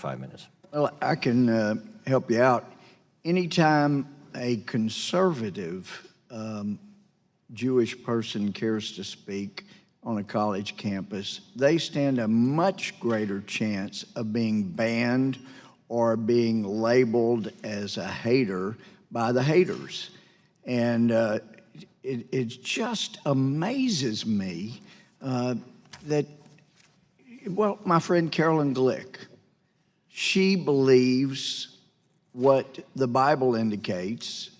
5 minutes. Well, I can help you out. Anytime a conservative Jewish person cares to speak on a college campus, they stand a much greater chance of being banned or being labeled as a hater by the haters. And it just amazes me that, well, my friend Carolyn Glick, she believes what the Bible indicates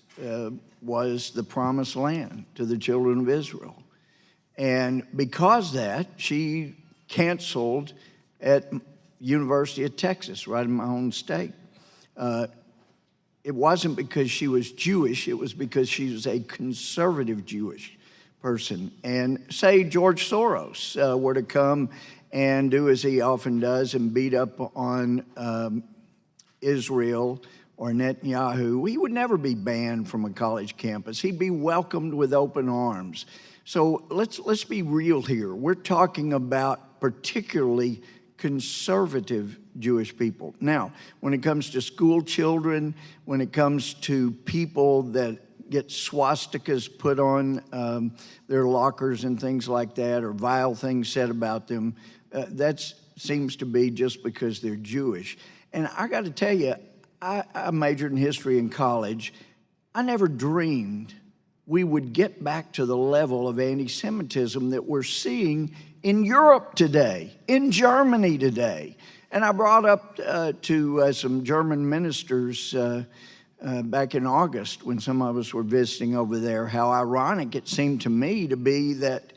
was the promised land to the children of Israel. And because of that, she canceled at University of Texas, right in my own state. It wasn't because she was Jewish, it was because she was a conservative Jewish person. And say George Soros were to come and do as he often does and beat up on Israel or Netanyahu, he would never be banned from a college campus. He'd be welcomed with open arms. So let's be real here. We're talking about particularly conservative Jewish people. Now, when it comes to school children, when it comes to people that get swastikas put on their lockers and things like that, or vile things said about them, that seems to be just because they're Jewish. And I got to tell you, I majored in history in college. I never dreamed we would get back to the level of anti-Semitism that we're seeing in Europe today, in Germany today. And I brought up to some German ministers back in August when some of us were visiting over there, how ironic it seemed to me to be that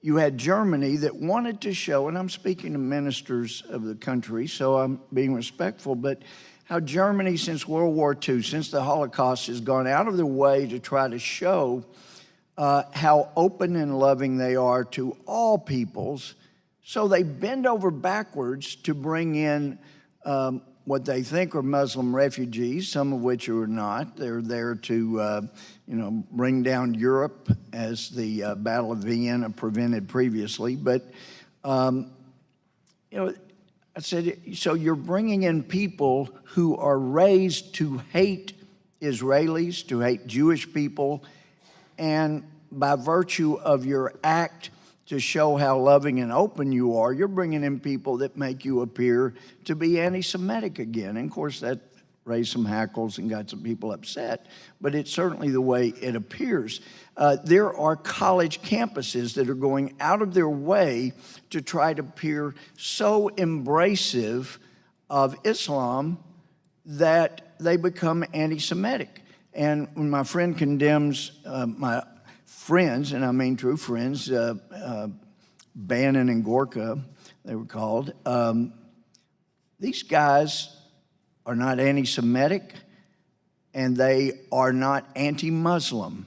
you had Germany that wanted to show, and I'm speaking to ministers of the country, so I'm being respectful, but how Germany, since World War II, since the Holocaust, has gone out of their way to try to show how open and loving they are to all peoples. So they bend over backwards to bring in what they think are Muslim refugees, some of which are not. They're there to, bring down Europe, as the Battle of Vienna prevented previously. But, I said, so you're bringing in people who are raised to hate Israelis, to hate Jewish people, and by virtue of your act to show how loving and open you are, you're bringing in people that make you appear to be anti-Semitic again. And of course, that raised some hackles and got some people upset, but it's certainly the way it appears. There are college campuses that are going out of their way to try to appear so embracive of Islam that they become anti-Semitic. And when my friend condemns my friends, and I mean true friends, Bannon and Gorka, they were called, these guys are not anti-Semitic and they are not anti-Muslim,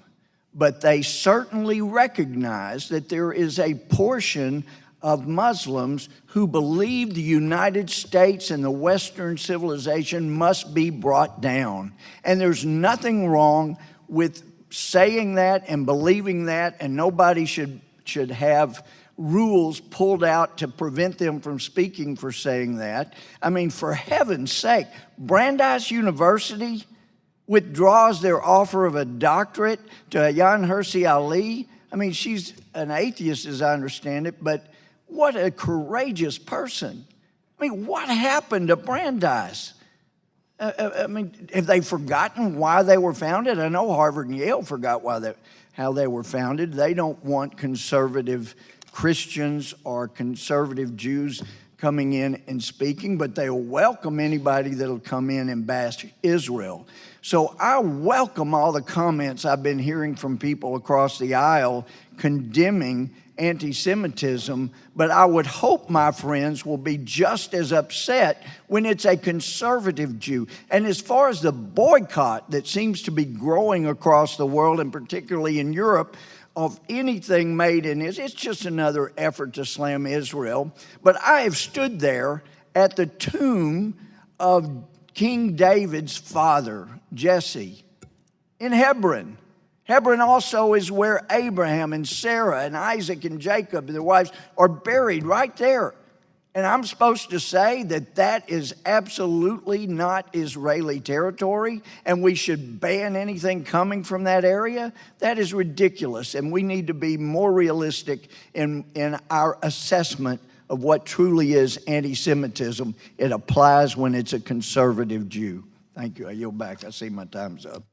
but they certainly recognize that there is a portion of Muslims who believe the United States and the Western civilization must be brought down. And there's nothing wrong with saying that and believing that, and nobody should have rules pulled out to prevent them from speaking for saying that. I mean, for heaven's sake, Brandeis University withdraws their offer of a doctorate to Ayaan Hirsi Ali. I mean, she's an atheist as I understand it, but what a courageous person. I mean, what happened to Brandeis? I mean, have they forgotten why they were founded? I know Harvard and Yale forgot how they were founded. They don't want conservative Christians or conservative Jews coming in and speaking, but they'll welcome anybody that'll come in and bash Israel. So I welcome all the comments I've been hearing from people across the aisle condemning anti-Semitism, but I would hope my friends will be just as upset when it's a conservative Jew. And as far as the boycott that seems to be growing across the world, and particularly in Europe, of anything made in Israel, it's just another effort to slam Israel. But I have stood there at the tomb of King David's father, Jesse, in Hebron. Hebron also is where Abraham and Sarah and Isaac and Jacob, their wives, are buried right there. And I'm supposed to say that that is absolutely not Israeli territory and we should ban anything coming from that area? That is ridiculous, and we need to be more realistic in our assessment of what truly is anti-Semitism. It applies when it's a conservative Jew. Thank you. I yield back. I see my time's up.